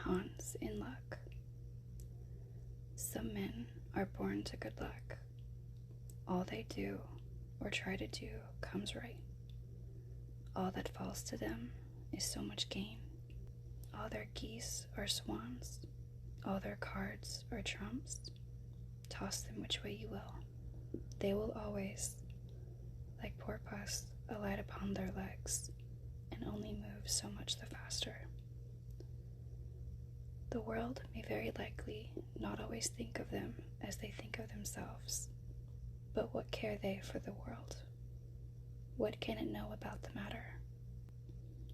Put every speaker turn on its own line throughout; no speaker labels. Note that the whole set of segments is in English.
Hans in luck. Some men are born to good luck. All they do or try to do comes right. All that falls to them is so much gain. All their geese are swans. All their cards are trumps. Toss them which way you will. They will always, like porpoise, alight upon their legs, and only move so much the faster. The world may very likely not always think of them as they think of themselves, but what care they for the world? What can it know about the matter?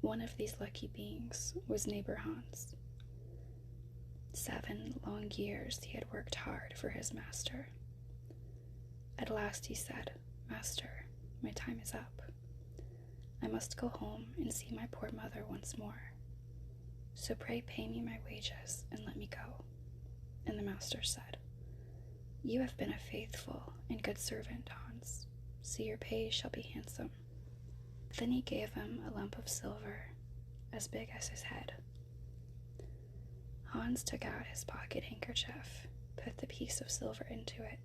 One of these lucky beings was neighbor Hans. 7 long years he had worked hard for his master. At last he said, "Master, my time is up. I must go home and see my poor mother once more. So pray pay me my wages and let me go." And the master said, "You have been a faithful and good servant, Hans, so your pay shall be handsome." Then he gave him a lump of silver as big as his head. Hans took out his pocket handkerchief, put the piece of silver into it,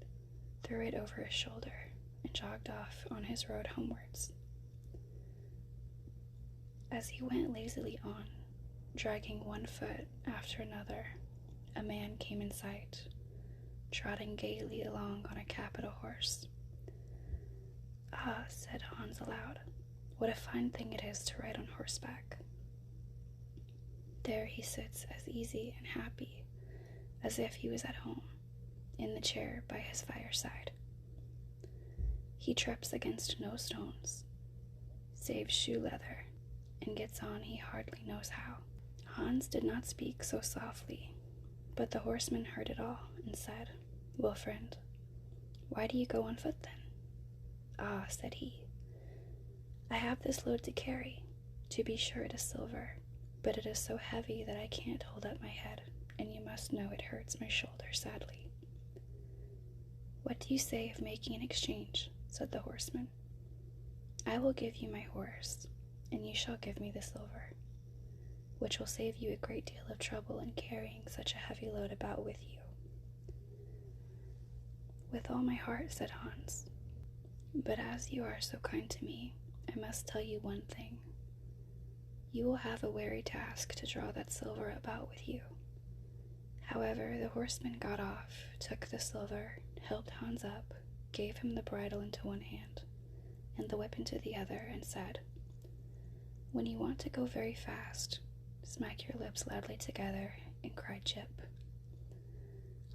threw it over his shoulder, and jogged off on his road homewards. As he went lazily on, dragging one foot after another, a man came in sight, trotting gaily along on a capital horse. "Ah," said Hans aloud, "what a fine thing it is to ride on horseback. There he sits as easy and happy as if he was at home, in the chair by his fireside. He trips against no stones, saves shoe leather, and gets on he hardly knows how." Hans did not speak so softly, but the horseman heard it all and said, "Well, friend, why do you go on foot then?" "Ah," said he, "I have this load to carry. To be sure it is silver, but it is so heavy that I can't hold up my head, and you must know it hurts my shoulder sadly." "What do you say of making an exchange?" said the horseman. "I will give you my horse, and you shall give me the silver, which will save you a great deal of trouble in carrying such a heavy load about with you." "With all my heart," said Hans, "but as you are so kind to me, I must tell you one thing. You will have a weary task to draw that silver about with you." However, the horseman got off, took the silver, helped Hans up, gave him the bridle into one hand, and the whip into the other, and said, "When you want to go very fast, smack your lips loudly together and cry 'Chip.'"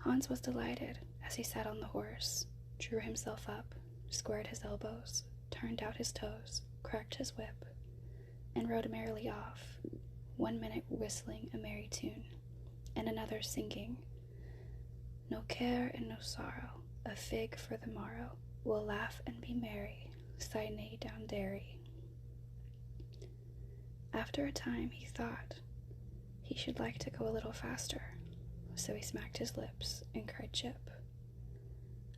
Hans was delighted as he sat on the horse, drew himself up, squared his elbows, turned out his toes, cracked his whip, and rode merrily off, 1 minute whistling a merry tune, and another singing, "No care and no sorrow, a fig for the morrow, we'll laugh and be merry, sigh nay down dairy." After a time he thought he should like to go a little faster, so he smacked his lips and cried 'Chip.'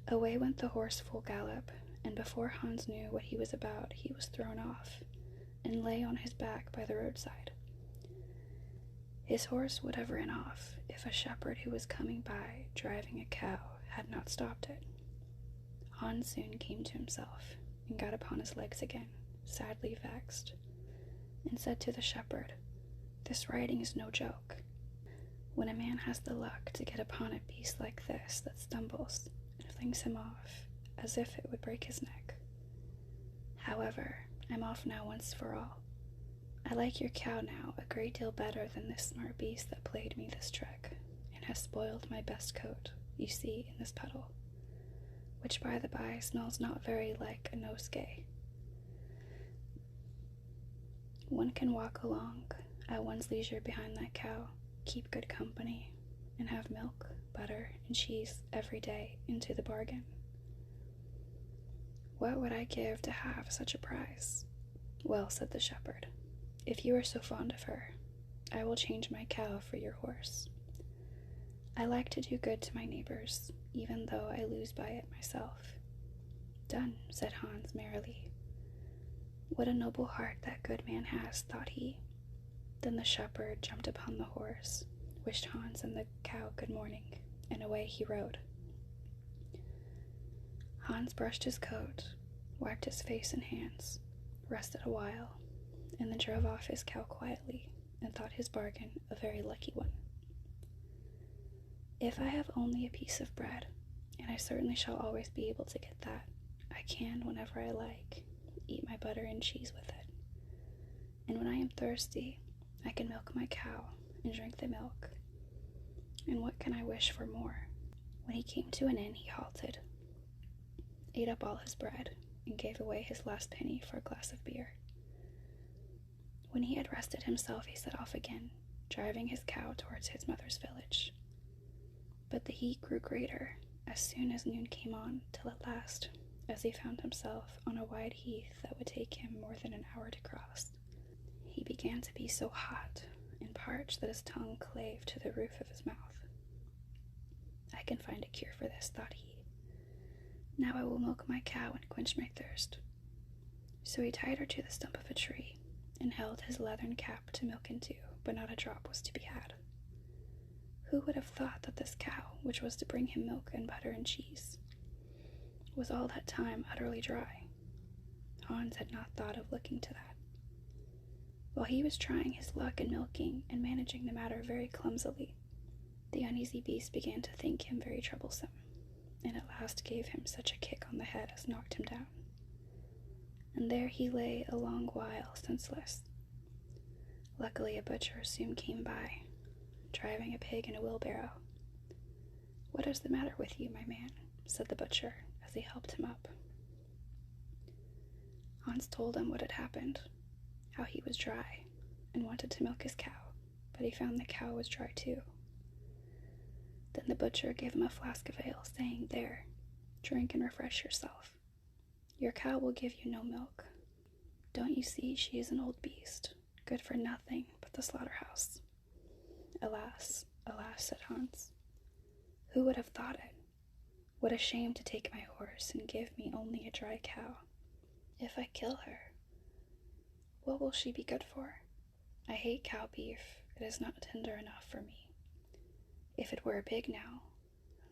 Away went the horse full gallop, and before Hans knew what he was about, he was thrown off, and lay on his back by the roadside. His horse would have ran off if a shepherd who was coming by driving a cow had not stopped it. Hans soon came to himself and got upon his legs again, sadly vexed, and said to the shepherd, "This riding is no joke. When a man has the luck to get upon a beast like this that stumbles and flings him off as if it would break his neck. However, I'm off now once for all. I like your cow now a great deal better than this smart beast that played me this trick, and has spoiled my best coat, you see, in this puddle, which by the by smells not very like a nosegay. One can walk along at one's leisure behind that cow, keep good company, and have milk, butter, and cheese every day into the bargain. What would I give to have such a prize?" "Well," said the shepherd, "if you are so fond of her, I will change my cow for your horse. I like to do good to my neighbors, even though I lose by it myself." "Done," said Hans merrily. "What a noble heart that good man has," thought he. Then the shepherd jumped upon the horse, wished Hans and the cow good morning, and away he rode. Hans brushed his coat, wiped his face and hands, rested a while, and then drove off his cow quietly and thought his bargain a very lucky one. If I have only a piece of bread, and I certainly shall always be able to get that, I can, whenever I like, eat my butter and cheese with it. And when I am thirsty, I can milk my cow and drink the milk. And what can I wish for more? When he came to an inn, he halted, ate up all his bread, and gave away his last penny for a glass of beer. When he had rested himself, he set off again, driving his cow towards his mother's village. But the heat grew greater as soon as noon came on, till at last, as he found himself on a wide heath that would take him more than an hour to cross, he began to be so hot and parched that his tongue clave to the roof of his mouth. I can find a cure for this, thought he. Now I will milk my cow and quench my thirst. So he tied her to the stump of a tree and held his leathern cap to milk into, but not a drop was to be had. Who would have thought that this cow, which was to bring him milk and butter and cheese, was all that time utterly dry? Hans had not thought of looking to that. While he was trying his luck in milking and managing the matter very clumsily, the uneasy beast began to think him very troublesome, and at last gave him such a kick on the head as knocked him down. And there he lay a long while senseless. Luckily a butcher soon came by, driving a pig in a wheelbarrow. "What is the matter with you, my man?" said the butcher as he helped him up. Hans told him what had happened, how he was dry, and wanted to milk his cow, but he found the cow was dry too. Then the butcher gave him a flask of ale, saying, "There, drink and refresh yourself. Your cow will give you no milk. Don't you see she is an old beast, good for nothing but the slaughterhouse?" "Alas, alas," said Hans. "Who would have thought it? What a shame to take my horse and give me only a dry cow. If I kill her, what will she be good for? I hate cow beef, it is not tender enough for me. If it were a pig now,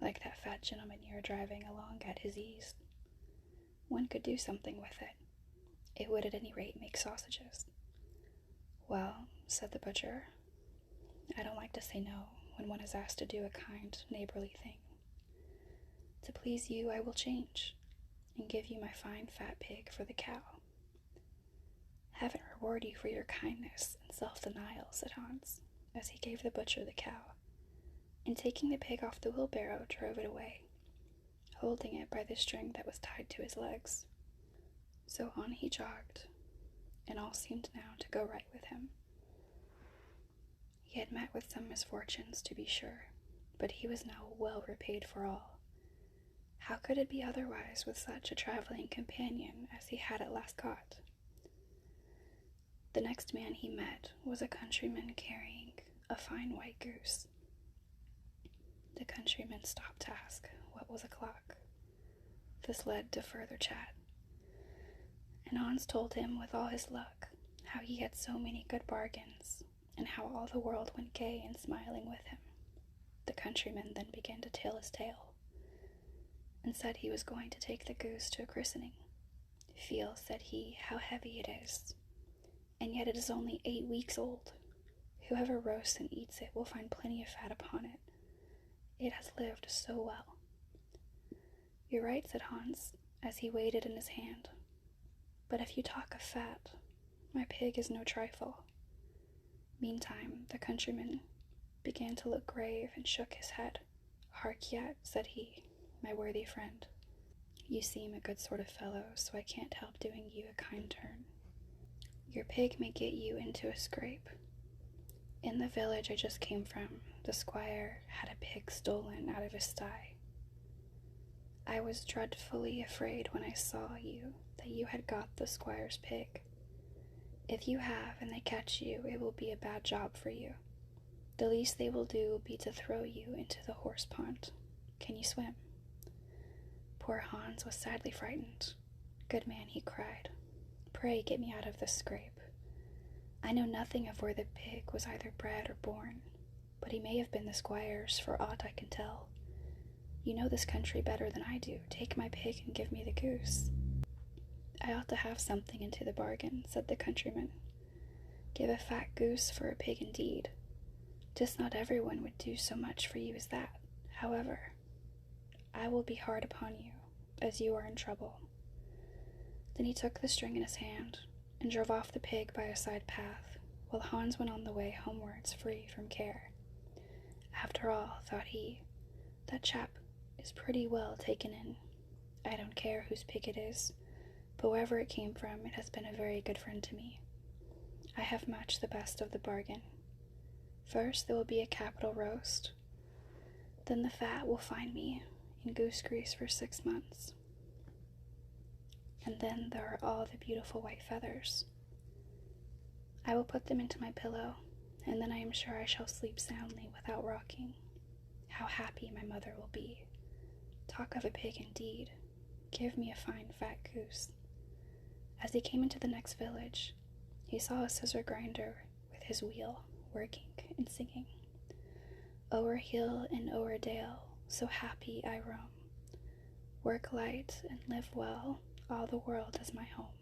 like that fat gentleman you are driving along at his ease, one could do something with it. It would at any rate make sausages." "Well," said the butcher, "I don't like to say no when one is asked to do a kind, neighborly thing. To please you, I will change, and give you my fine fat pig for the cow." "Heaven reward you for your kindness and self-denial," said Hans, as he gave the butcher the cow, and taking the pig off the wheelbarrow, drove it away, holding it by the string that was tied to his legs. So on he jogged, and all seemed now to go right with him. He had met with some misfortunes, to be sure, but he was now well repaid for all. How could it be otherwise with such a traveling companion as he had at last got? The next man he met was a countryman carrying a fine white goose. The countryman stopped to ask what was o'clock. This led to further chat, and Hans told him with all his luck how he had so many good bargains, and how all the world went gay and smiling with him. The countryman then began to tell his tale, and said he was going to take the goose to a christening. "Feel," said he, "how heavy it is, and yet it is only 8 weeks old. Whoever roasts and eats it will find plenty of fat upon it. It has lived so well." "You're right," said Hans, as he weighed it in his hand. "But if you talk of fat, my pig is no trifle." Meantime, the countryman began to look grave and shook his head. "Hark yet," said he, "my worthy friend. You seem a good sort of fellow, so I can't help doing you a kind turn. Your pig may get you into a scrape. In the village I just came from, the squire had a pig stolen out of his sty. I was dreadfully afraid when I saw you that you had got the squire's pig. If you have, and they catch you, it will be a bad job for you. The least they will do will be to throw you into the horse pond. Can you swim?" Poor Hans was sadly frightened. "Good man," he cried, "pray get me out of this scrape. I know nothing of where the pig was either bred or born. but he may have been the squire's for aught I can tell. You know this country better than I do. Take my pig and give me the goose." "I ought to have something into the bargain," said the countryman. "Give a fat goose for a pig indeed. 'Tis not everyone would do so much for you as that. However, I will be hard upon you, as you are in trouble." Then he took the string in his hand and drove off the pig by a side path, while Hans went on the way homewards free from care. "After all," thought he, "that chap is pretty well taken in. I don't care whose pig it is, but wherever it came from, it has been a very good friend to me. I have matched the best of the bargain. First there will be a capital roast, then the fat will find me in goose grease for 6 months. And then there are all the beautiful white feathers. I will put them into my pillow, and then I am sure I shall sleep soundly without rocking. How happy my mother will be. Talk of a pig indeed. Give me a fine fat goose." As he came into the next village, he saw a scissor grinder with his wheel, working and singing. "O'er hill and o'er dale, so happy I roam. Work light and live well, all the world is my home.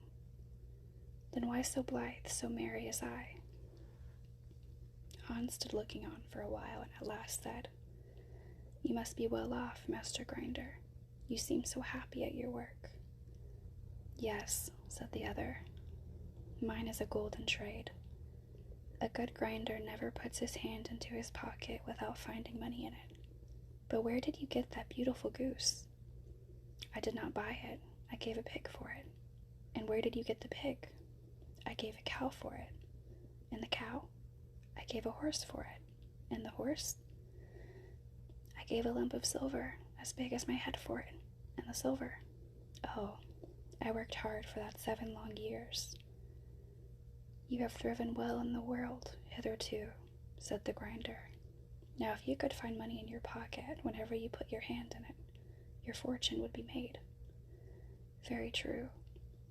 Then why so blithe, so merry as I?" Hans stood looking on for a while, and at last said, "You must be well off, Master Grinder. You seem so happy at your work." "Yes," said the other. "Mine is a golden trade. A good grinder never puts his hand into his pocket without finding money in it. But where did you get that beautiful goose?" "I did not buy it. I gave a pig for it." "And where did you get the pig?" "I gave a cow for it." "And the cow?" "I gave a horse for it." "And the horse?" "I gave a lump of silver as big as my head for it." "And the silver?" "Oh, I worked hard for that 7 long years." "You have thriven well in the world hitherto," said the grinder. "Now if you could find money in your pocket whenever you put your hand in it, your fortune would be made." "Very true,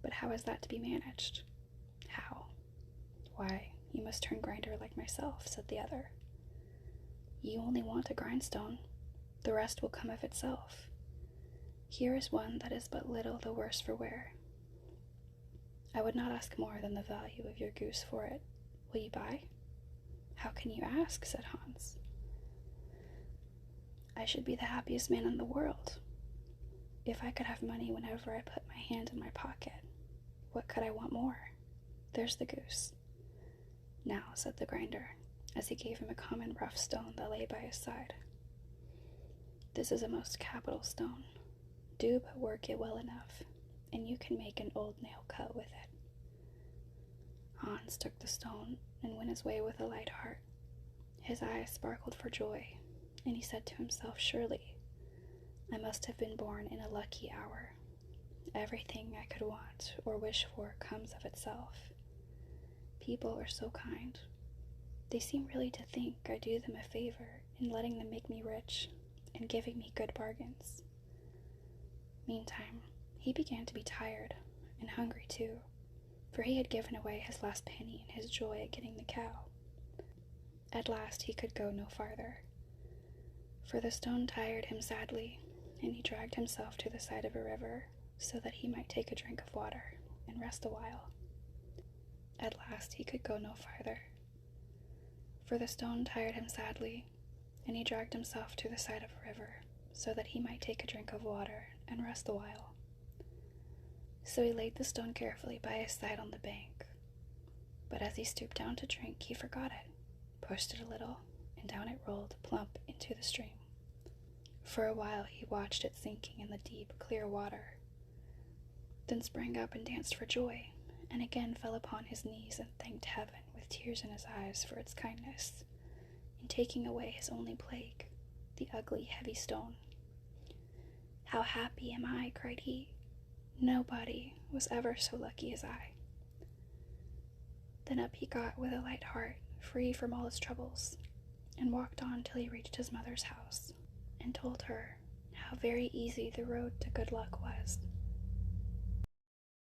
but how is that to be managed?" "How? Why, you must turn grinder like myself," said the other. "You only want a grindstone. The rest will come of itself. Here is one that is but little the worse for wear. I would not ask more than the value of your goose for it. Will you buy?" "How can you ask?" said Hans. "I should be the happiest man in the world. If I could have money whenever I put my hand in my pocket, what could I want more? There's the goose." "Now," said the grinder, as he gave him a common rough stone that lay by his side, "this is a most capital stone. Do but work it well enough, and you can make an old nail cut with it." Hans took the stone and went his way with a light heart. His eyes sparkled for joy, and he said to himself, "Surely I must have been born in a lucky hour. Everything I could want or wish for comes of itself. People are so kind. They seem really to think I do them a favor in letting them make me rich and giving me good bargains." Meantime, he began to be tired and hungry too, for he had given away his last penny in his joy at getting the cow. At last he could go no farther, for the stone tired him sadly, and he dragged himself to the side of a river so that he might take a drink of water and rest a while. At last he could go no farther, for the stone tired him sadly, and he dragged himself to the side of a river so that he might take a drink of water and rest a while. So he laid the stone carefully by his side on the bank, but as he stooped down to drink, he forgot it, pushed it a little, and down it rolled plump into the stream. For a while he watched it sinking in the deep, clear water, then sprang up and danced for joy, and again fell upon his knees and thanked heaven with tears in his eyes for its kindness in taking away his only plague, the ugly, heavy stone. "How happy am I," cried he. "Nobody was ever so lucky as I." Then up he got with a light heart, free from all his troubles, and walked on till he reached his mother's house, and told her how very easy the road to good luck was.